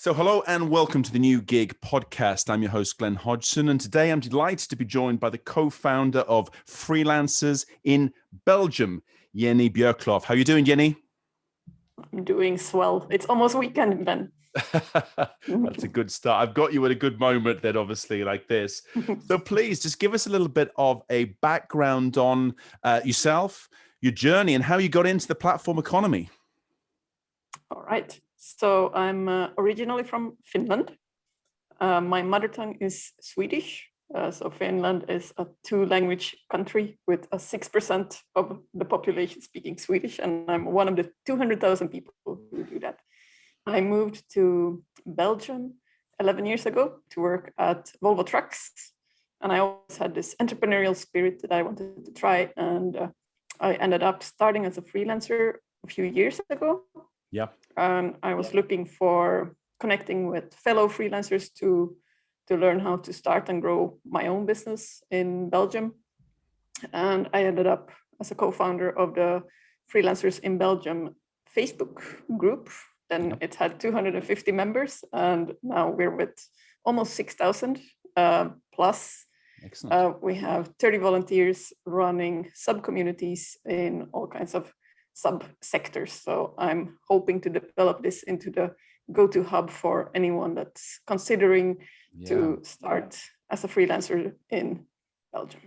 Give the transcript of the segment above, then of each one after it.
So hello and welcome to the New Gig podcast. I'm your host, Glen Hodgson, and today I'm delighted to be joined by the co-founder of Freelancers in Belgium, Jenny Björklöf. How are you doing, Jenny? I'm doing swell. It's almost weekend, Ben. That's a good start. I've got you at a good moment then, obviously, like this. So please just give us a little bit of a background on yourself, your journey, and how you got into the platform economy. All right. So I'm originally from Finland. My mother tongue is Swedish. So Finland is a two-language country with 6% of the population speaking Swedish, and I'm one of the 200,000 people who do that. I moved to Belgium 11 years ago to work at Volvo Trucks, and I always had this entrepreneurial spirit that I wanted to try, and I ended up starting as a freelancer a few years ago. Yeah. I was looking for connecting with fellow freelancers to learn how to start and grow my own business in Belgium. And I ended up as a co-founder of the Freelancers in Belgium Facebook group. Then it had 250 members, and now we're with almost 6,000 plus. Excellent. We have 30 volunteers running sub-communities in all kinds of sub-sectors. So I'm hoping to develop this into the go-to hub for anyone that's considering to start as a freelancer in Belgium.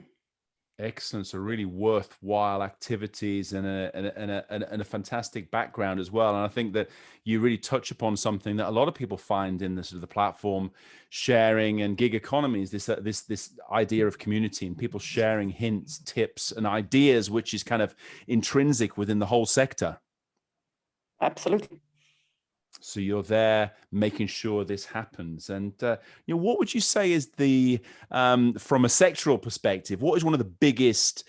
Excellent. So really worthwhile activities and a fantastic background as well. And I think that you really touch upon something that a lot of people find in this sort of the platform sharing and gig economies, this idea of community and people sharing hints, tips, and ideas, which is kind of intrinsic within the whole sector. Absolutely. So you're there making sure this happens. And what would you say is the from a sectoral perspective, what is one of the biggest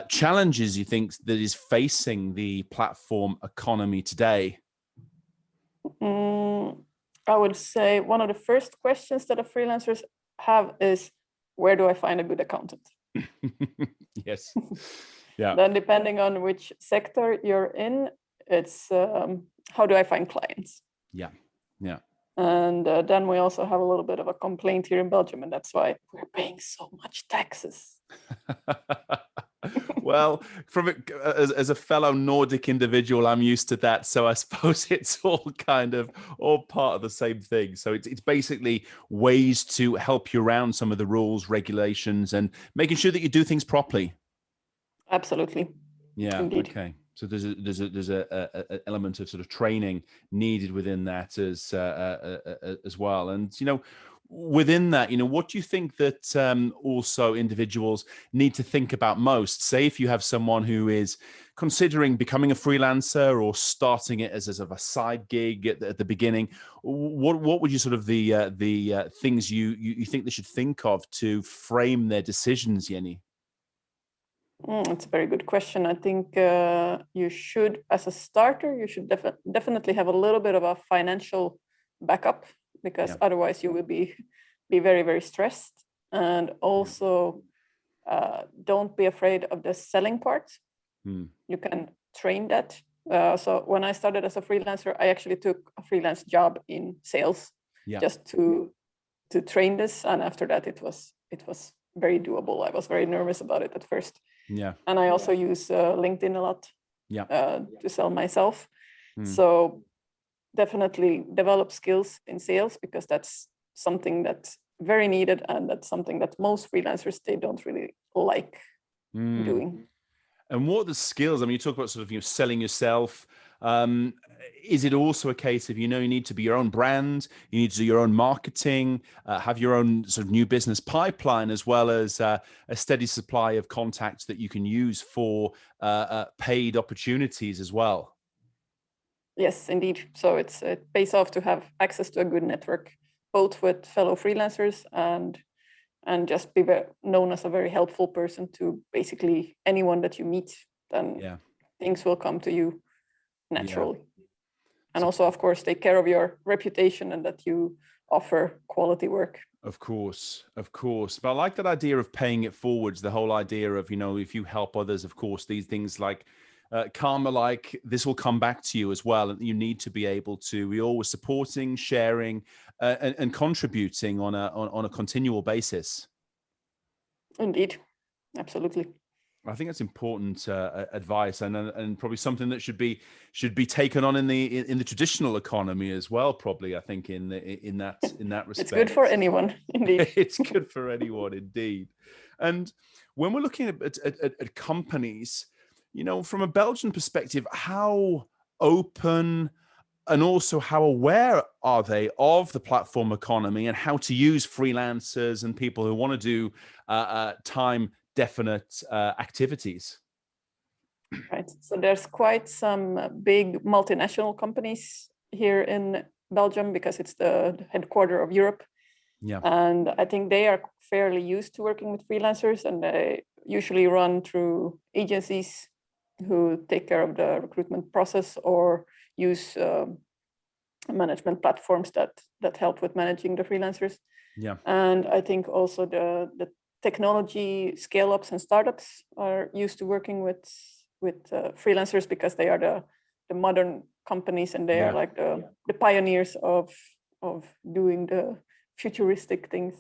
challenges you think that is facing the platform economy today? I would say one of the first questions that the freelancers have is, where do I find a good accountant? Yes. Yeah. Then depending on which sector you're in, it's how do I find clients? Yeah. Yeah. And then we also have a little bit of a complaint here in Belgium, and that's why we're paying so much taxes. Well, as a fellow Nordic individual, I'm used to that. So I suppose it's all part of the same thing. So it's basically ways to help you around some of the rules, regulations, and making sure that you do things properly. Absolutely. Yeah. Indeed. Okay. So there's a element of sort of training needed within that as well. And within that, what do you think that also individuals need to think about most? Say if you have someone who is considering becoming a freelancer or starting it as a side gig at the beginning, what would you sort of the things you think they should think of to frame their decisions, Jenny? It's a very good question. I think you should, as a starter, you should definitely have a little bit of a financial backup, because otherwise you will be very, very stressed. And also, don't be afraid of the selling part. You can train that. So when I started as a freelancer, I actually took a freelance job in sales just to train this. And after that, it was very doable. I was very nervous about it at first. Yeah. And I also use LinkedIn a lot to sell myself. So definitely develop skills in sales, because that's something that's very needed, and that's something that most freelancers, they don't really like doing. And what are the skills? I mean, you talk about sort of selling yourself. Is it also a case of you need to be your own brand, you need to do your own marketing, have your own sort of new business pipeline, as well as a steady supply of contacts that you can use for paid opportunities as well? Yes, indeed. So it pays off to have access to a good network, both with fellow freelancers and just be known as a very helpful person to basically anyone that you meet. Then things will come to you naturally. And also, of course, take care of your reputation and that you offer quality work. Of course. But I like that idea of paying it forwards, the whole idea of, if you help others, of course, these things like karma, like this will come back to you as well. And you need to be able to be always supporting, sharing, and contributing on a continual basis. Indeed, absolutely. I think that's important advice, and probably something that should be taken on in the traditional economy as well. Probably, I think in that respect, it's good for anyone. Indeed, it's good for anyone indeed. And when we're looking at companies, from a Belgian perspective, how open and also how aware are they of the platform economy and how to use freelancers and people who want to do time definite activities? right. So there's quite some big multinational companies here in Belgium because it's the headquarter of Europe. Yeah. And I think they are fairly used to working with freelancers, and they usually run through agencies who take care of the recruitment process or use management platforms that help with managing the freelancers. Yeah. And I think also the technology scale-ups and startups are used to working with freelancers because they are the modern companies, and they are like the pioneers of doing the futuristic things,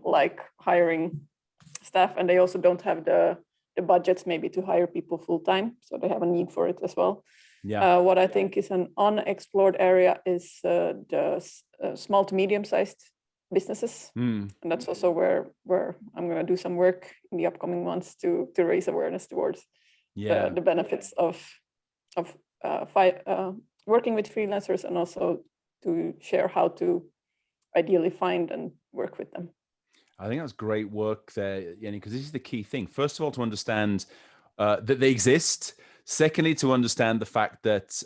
like hiring staff, and they also don't have the budgets maybe to hire people full time, so they have a need for it as well. Yeah. What I think is an unexplored area is the small to medium-sized businesses, and that's also where I'm going to do some work in the upcoming months to raise awareness towards the benefits of working with freelancers, and also to share how to ideally find and work with them. I think that's great work there, Jenny, because this is the key thing. First of all, to understand that they exist. Secondly, to understand the fact that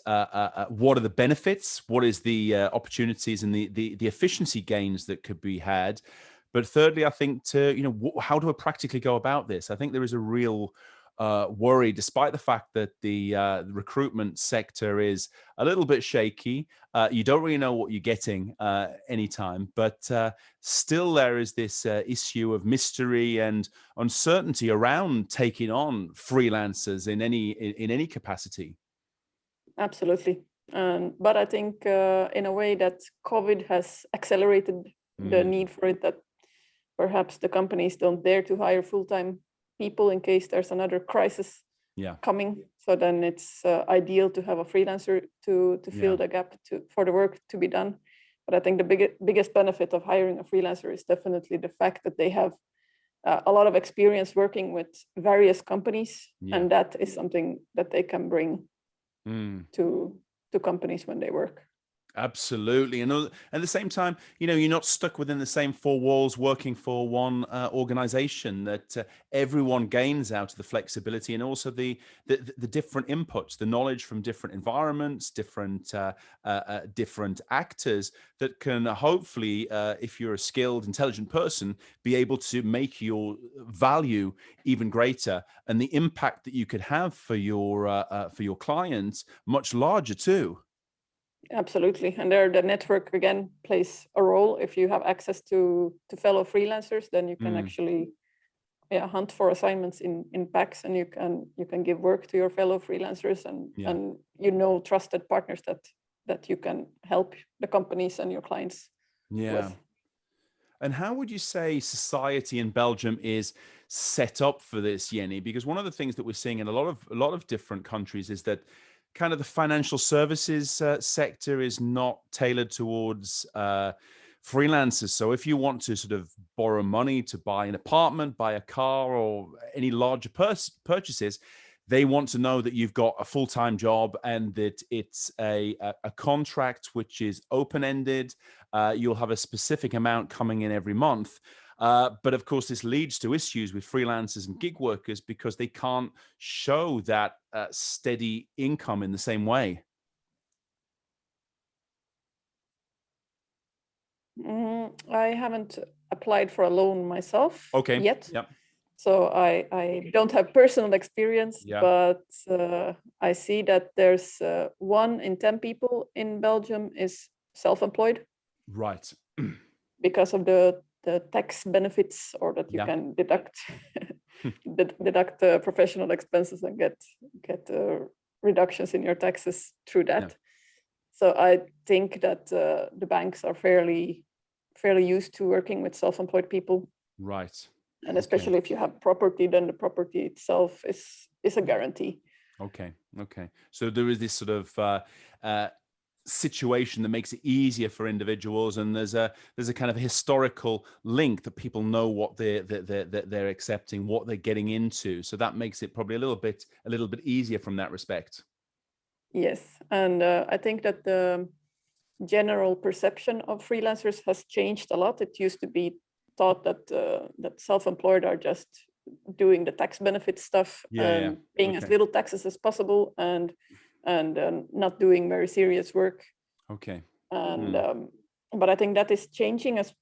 what are the benefits, what is the opportunities and the efficiency gains that could be had. But thirdly, I think how do I practically go about this? I think there is a real worry, despite the fact that the recruitment sector is a little bit shaky. You don't really know what you're getting anytime, but still there is this issue of mystery and uncertainty around taking on freelancers in any capacity. Absolutely. But I think in a way that COVID has accelerated the need for it, that perhaps the companies don't dare to hire full-time people in case there's another crisis coming. So then it's ideal to have a freelancer to fill the gap for the work to be done. But I think the biggest benefit of hiring a freelancer is definitely the fact that they have a lot of experience working with various companies, and that is something that they can bring to companies when they work. Absolutely. And at the same time, you're not stuck within the same four walls working for one organization, that everyone gains out of the flexibility and also the different inputs, the knowledge from different environments, different actors that can hopefully, if you're a skilled, intelligent person, be able to make your value even greater and the impact that you could have for your clients much larger too. Absolutely. And there the network again plays a role. If you have access to fellow freelancers, then you can actually hunt for assignments in packs, and you can give work to your fellow freelancers, and trusted partners that you can help the companies and your clients with. And how would you say society in Belgium is set up for this, Jenny? Because one of the things that we're seeing in a lot of different countries is that kind of the financial services sector is not tailored towards freelancers. So if you want to sort of borrow money to buy an apartment, buy a car, or any larger purchases, they want to know that you've got a full-time job and that it's a contract which is open-ended. You'll have a specific amount coming in every month. But of course, this leads to issues with freelancers and gig workers because they can't show that steady income in the same way. I haven't applied for a loan myself yet. Yep. So I don't have personal experience, but I see that there's 1 in 10 people in Belgium is self-employed. Right. Because of the the tax benefits, or that you Yeah. can deduct deduct professional expenses and get reductions in your taxes through that. Yeah. So I think that the banks are fairly used to working with self-employed people, Right. and especially if you have property, then the property itself is a guarantee. Okay. Okay. So there is this sort of situation that makes it easier for individuals, and there's a kind of historical link that people know what they're accepting, what they're getting into. So that makes it probably a little bit easier from that respect. Yes, and I think that the general perception of freelancers has changed a lot. It used to be thought that that self-employed are just doing the tax benefit stuff and paying as little taxes as possible, and not doing very serious work. Okay. And but I think that is changing, as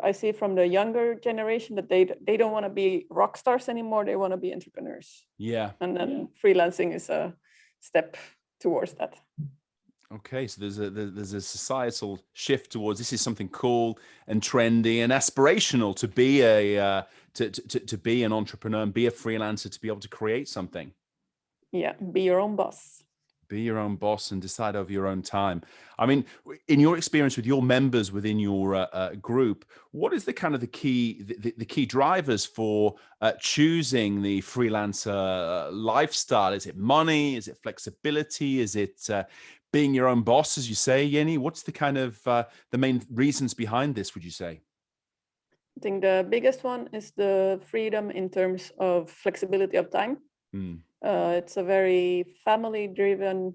I see from the younger generation, that they don't want to be rock stars anymore. They want to be entrepreneurs. Yeah. And then freelancing is a step towards that. Okay, so there's a societal shift towards this is something cool and trendy and aspirational to be to be an entrepreneur and be a freelancer, to be able to create something. Yeah, be your own boss. Be your own boss and decide over your own time. I mean, in your experience with your members within your group, what is the kind of the key drivers for choosing the freelancer lifestyle? Is it money? Is it flexibility? Is it being your own boss, as you say, Jenny? What's the kind of the main reasons behind this, would you say? I think the biggest one is the freedom in terms of flexibility of time. It's a very family-driven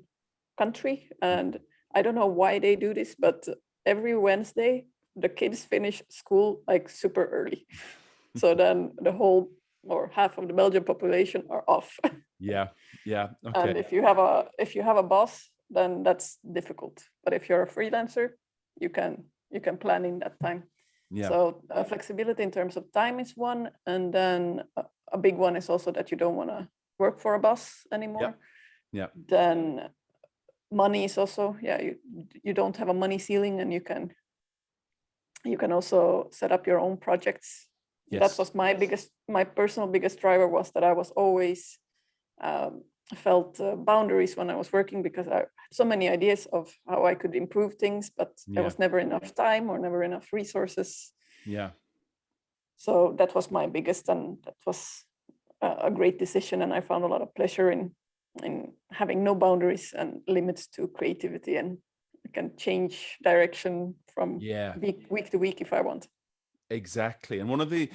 country, and I don't know why they do this, but every Wednesday the kids finish school like super early. So then the whole or half of the Belgian population are off. Yeah. Okay. And if you have a boss, then that's difficult. But if you're a freelancer, you can plan in that time. Yeah. So flexibility in terms of time is one, and then a big one is also that you don't want to work for a boss anymore. Yeah. Then money is also, you don't have a money ceiling, and you can also set up your own projects. Yes. That was my personal biggest driver, was that I was always felt boundaries when I was working, because I had so many ideas of how I could improve things, but there was never enough time or never enough resources. Yeah. So that was my biggest, and that was a great decision, and I found a lot of pleasure in having no boundaries and limits to creativity, and I can change direction from week to week if I want. Exactly. And one of the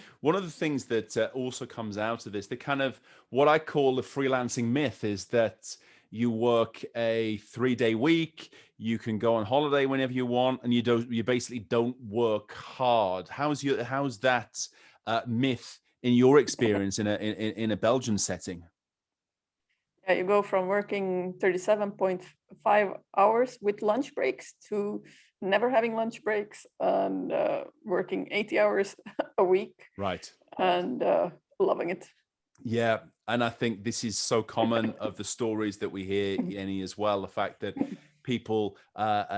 things that also comes out of this, the kind of what I call the freelancing myth, is that you work a 3-day week, you can go on holiday whenever you want, and you basically don't work hard. How's that myth in your experience in a Belgian setting? Yeah, you go from working 37.5 hours with lunch breaks to never having lunch breaks, and working 80 hours a week. Right. And loving it. Yeah. And I think this is so common of the stories that we hear, Jenny, as well. The fact that people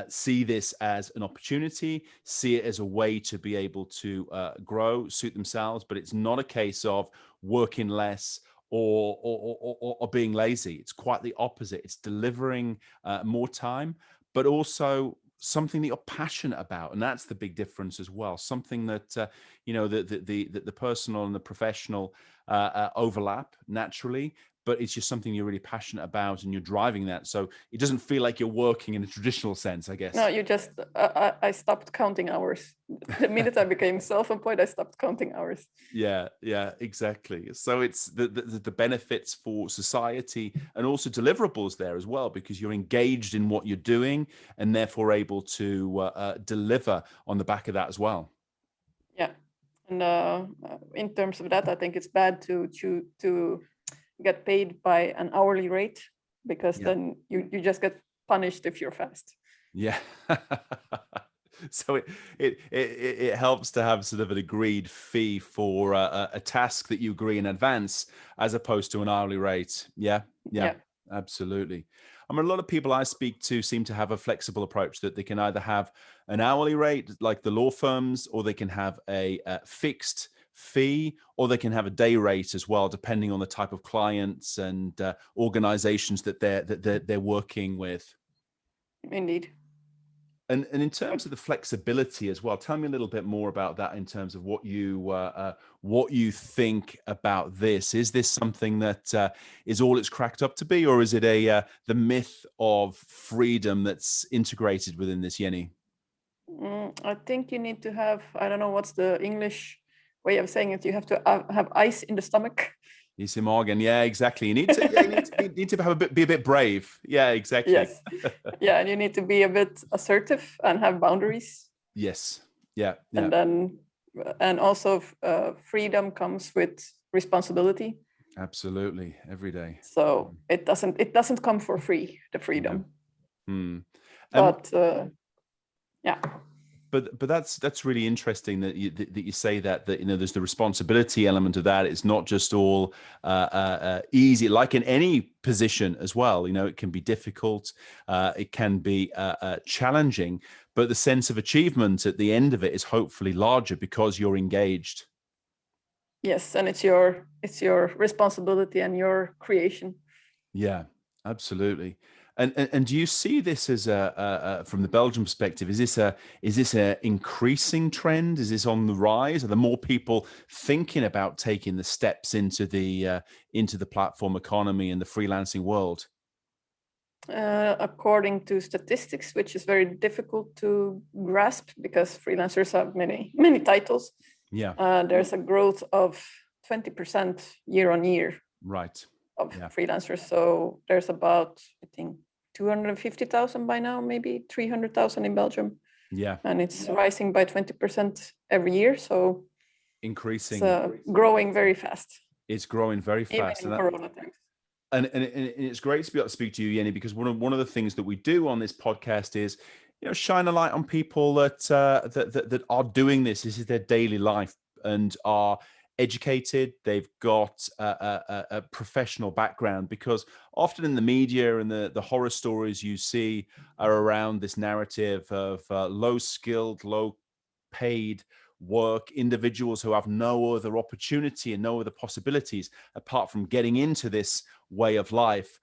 see this as an opportunity, see it as a way to be able to grow, suit themselves, but it's not a case of working less or being lazy. It's quite the opposite. It's delivering more time, but also something that you're passionate about, and that's the big difference as well. Something that the personal and the professional overlap naturally, but it's just something you're really passionate about, and you're driving that. So it doesn't feel like you're working in a traditional sense, I guess. No, you just, I stopped counting hours. The minute I became self-employed, I stopped counting hours. Yeah, exactly. So it's the benefits for society and also deliverables there as well, because you're engaged in what you're doing and therefore able to deliver on the back of that as well. Yeah. And in terms of that, I think it's bad to get paid by an hourly rate, because then you just get punished if you're fast. Yeah. So it helps to have sort of an agreed fee for a task that you agree in advance, as opposed to an hourly rate. Yeah, absolutely. I mean, a lot of people I speak to seem to have a flexible approach that they can either have an hourly rate like the law firms, or they can have a fixed fee, or they can have a day rate as well, depending on the type of clients and organizations that they're working with. Indeed. And in terms of the flexibility as well, tell me a little bit more about that in terms of what you think about this. Is this something that is all it's cracked up to be, or is it the myth of freedom that's integrated within this, Jenny? I think you need to have, I don't know what's the English way of saying it. You have to have ice in the stomach. Is Morgan? Yeah, exactly. You need to, yeah, you need to have be a bit brave. Yeah, exactly. Yes. Yeah, and you need to be a bit assertive and have boundaries. Yes. Yeah. And then, and also freedom comes with responsibility. Absolutely, every day. So it doesn't come for free, the freedom. But yeah. But that's really interesting that you say that there's the responsibility element of that. It's not just all easy, like in any position as well. It can be difficult, it can be challenging, but the sense of achievement at the end of it is hopefully larger because you're engaged. Yes, and it's your responsibility and your creation. Yeah, absolutely. And do you see this as from the Belgian perspective? Is this a increasing trend? Is this on the rise? Are there more people thinking about taking the steps into the platform economy and the freelancing world? According to statistics, which is very difficult to grasp because freelancers have many titles. Yeah, there's a growth of 20% year on year. Right. Of freelancers. So there's about, I think, 250,000 by now, maybe 300,000 in Belgium. Yeah. And it's rising by 20% every year. So increasing. It's growing very fast. It's growing very fast. Even in Corona times. And it's great to be able to speak to you, Jenny, because one of the things that we do on this podcast is, shine a light on people that are doing this. This is their daily life and are educated. They've got a professional background, because often in the media and the horror stories you see are around this narrative of low skilled, low paid work, individuals who have no other opportunity and no other possibilities apart from getting into this way of life,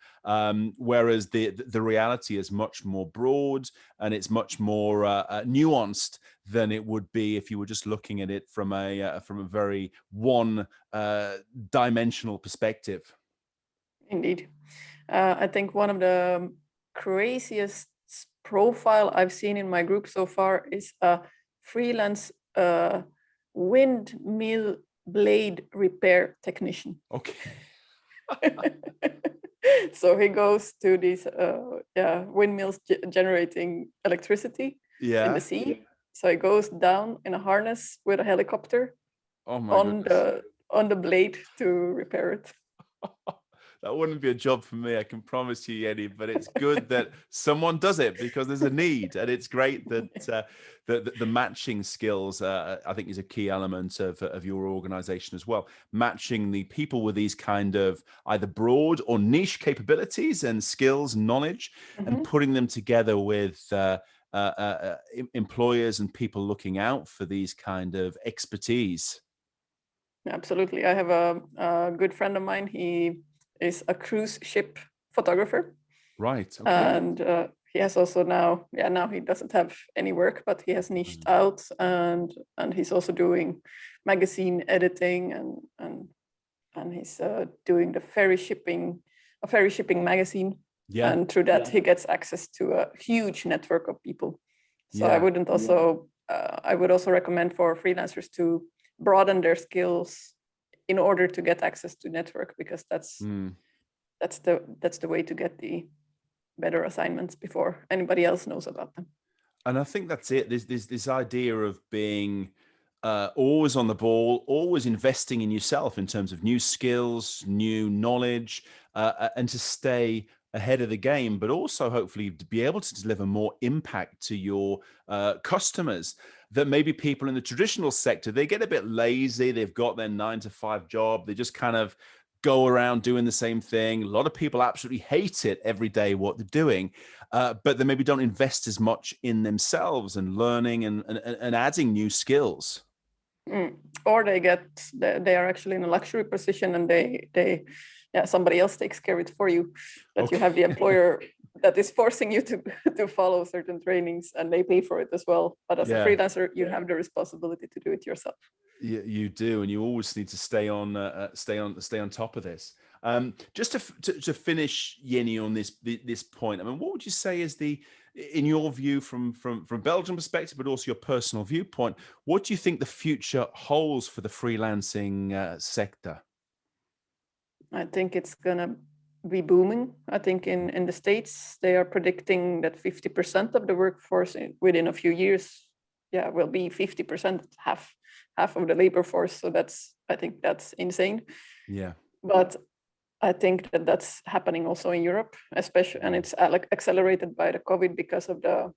whereas the reality is much more broad and it's much more nuanced than it would be if you were just looking at it from a very one dimensional perspective. Indeed. I think one of the craziest profile I've seen in my group so far is a freelance windmill blade repair technician. Okay. So he goes to these windmills generating electricity in the sea. So he goes down in a harness with a helicopter on the blade to repair it. That wouldn't be a job for me, I can promise you, Jenny, but it's good that someone does it because there's a need. And it's great that the matching skills, I think, is a key element of your organization as well. Matching the people with these kind of either broad or niche capabilities and skills and knowledge, and putting them together with employers and people looking out for these kind of expertise. Absolutely. I have a good friend of mine. He is a cruise ship photographer. Right. Okay. And he has also now he doesn't have any work, but he has niched out, and he's also doing magazine editing and he's doing a ferry shipping magazine. Yeah. And through that he gets access to a huge network of people. So I would also recommend for freelancers to broaden their skills in order to get access to network, because that's the way to get the better assignments before anybody else knows about them. And I think that's it. There's this idea of being always on the ball, always investing in yourself in terms of new skills, new knowledge, and to stay ahead of the game, but also hopefully to be able to deliver more impact to your customers. That maybe people in the traditional sector, they get a bit lazy. They've got their 9-to-5 job. They just kind of go around doing the same thing. A lot of people absolutely hate it every day, what they're doing, but they maybe don't invest as much in themselves and learning and adding new skills. Or they are actually in a luxury position, and somebody else takes care of it for you. That Okay. You have the employer that is forcing you to follow certain trainings, and they pay for it as well. But as a freelancer, you have the responsibility to do it yourself. You do, and you always need to stay on top of this. Just to finish, Jenny, on this point, I mean, what would you say is in your view, from Belgian perspective, but also your personal viewpoint, what do you think the future holds for the freelancing sector? I think it's gonna be booming. I think in the States, they are predicting that 50% of the workforce within a few years, will be 50%, half of the labor force. So I think that's insane. Yeah. But I think that that's happening also in Europe, especially, and it's like accelerated by the COVID because of the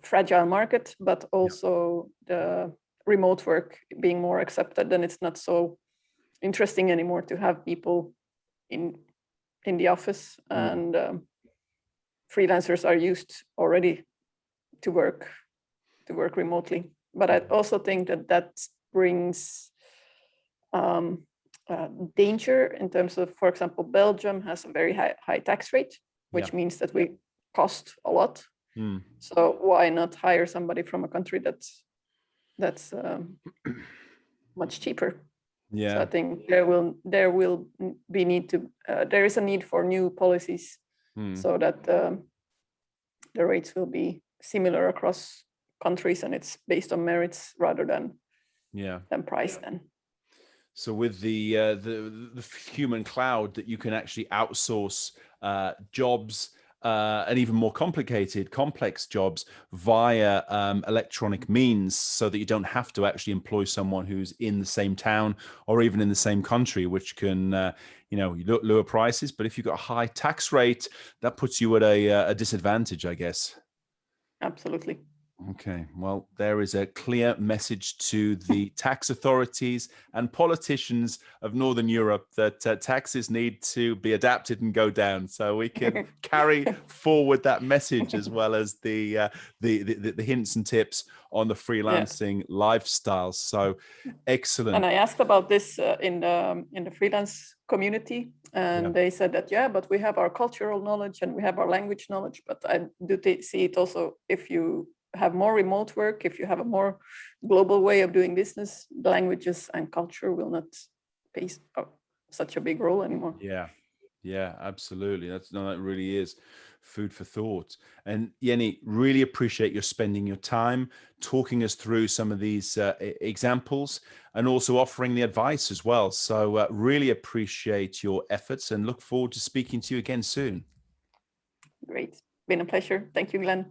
fragile market, but also the remote work being more accepted. And it's not so interesting anymore to have people in the office, and freelancers are used already to work remotely. But I also think that brings danger in terms of, for example, Belgium has a very high tax rate, which means that we cost a lot. So why not hire somebody from a country that's much cheaper? Yeah. So I think there is a need for new policies so that the rates will be similar across countries, and it's based on merits rather than price then. So with the human cloud, that you can actually outsource jobs and even more complex jobs via electronic means, so that you don't have to actually employ someone who's in the same town or even in the same country, which can lower prices. But if you've got a high tax rate, that puts you at a disadvantage, I guess. Absolutely. Okay, well, there is a clear message to the tax authorities and politicians of Northern Europe that taxes need to be adapted and go down. So we can carry forward that message, as well as the hints and tips on the freelancing lifestyle. So excellent. And I asked about this in the freelance community, and they said that but we have our cultural knowledge and we have our language knowledge. But I do see it also, if you have more remote work, if you have a more global way of doing business, languages and culture will not play such a big role anymore. Yeah, absolutely. That really is food for thought. And Jenny, really appreciate your spending your time talking us through some of these examples, and also offering the advice as well. So really appreciate your efforts, and look forward to speaking to you again soon. Great. Been a pleasure. Thank you, Glen.